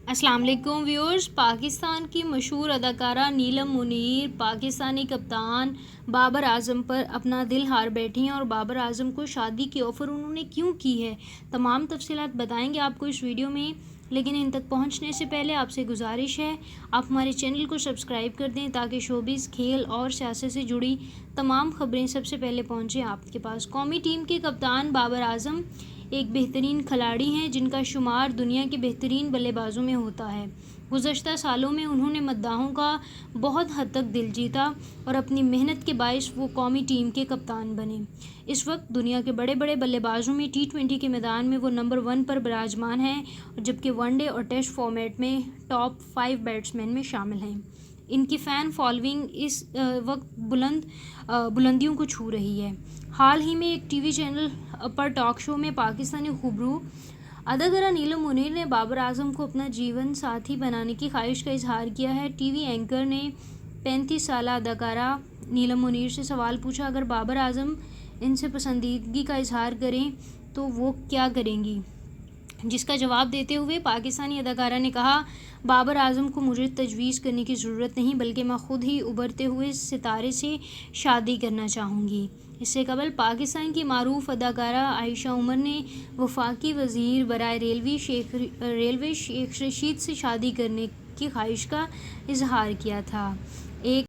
السلام علیکم ویورز، پاکستان کی مشہور اداکارہ نیلم منیر پاکستانی کپتان بابر اعظم پر اپنا دل ہار بیٹھی ہیں اور بابر اعظم کو شادی کی آفر انہوں نے کیوں کی ہے، تمام تفصیلات بتائیں گے آپ کو اس ویڈیو میں، لیکن ان تک پہنچنے سے پہلے آپ سے گزارش ہے آپ ہمارے چینل کو سبسکرائب کر دیں تاکہ شوبز، کھیل اور سیاست سے جڑی تمام خبریں سب سے پہلے پہنچیں آپ کے پاس۔ قومی ٹیم کے کپتان بابر اعظم ایک بہترین کھلاڑی ہیں جن کا شمار دنیا کے بہترین بلے بازوں میں ہوتا ہے۔ گزشتہ سالوں میں انہوں نے مداحوں کا بہت حد تک دل جیتا اور اپنی محنت کے باعث وہ قومی ٹیم کے کپتان بنے۔ اس وقت دنیا کے بڑے بڑے بلے بازوں میں T20 کے میدان میں وہ نمبر 1 پر براجمان ہیں، جبکہ ون ڈے اور ٹیسٹ فارمیٹ میں ٹاپ 5 بیٹسمین میں شامل ہیں۔ ان کی فین فالوئنگ اس وقت بلندیوں کو چھو رہی ہے۔ حال ہی میں ایک ٹی وی چینل پر ٹاک شو میں پاکستانی خبروں اداکارہ نیلم منیر نے بابر اعظم کو اپنا جیون ساتھی بنانے کی خواہش کا اظہار کیا ہے۔ ٹی وی اینکر نے 35 سالہ اداکارہ نیلم منیر سے سوال پوچھا، اگر بابر اعظم ان سے پسندیدگی کا اظہار کریں تو وہ کیا کریں گی؟ جس کا جواب دیتے ہوئے پاکستانی اداکارہ نے کہا، بابر اعظم کو مجھے تجویز کرنے کی ضرورت نہیں، بلکہ میں خود ہی ابھرتے ہوئے ستارے سے شادی کرنا چاہوں گی۔ اس سے قبل پاکستان کی معروف اداکارہ عائشہ عمر نے وفاقی وزیر برائے ریلوے شیخ رشید سے شادی کرنے کی خواہش کا اظہار کیا تھا۔ ایک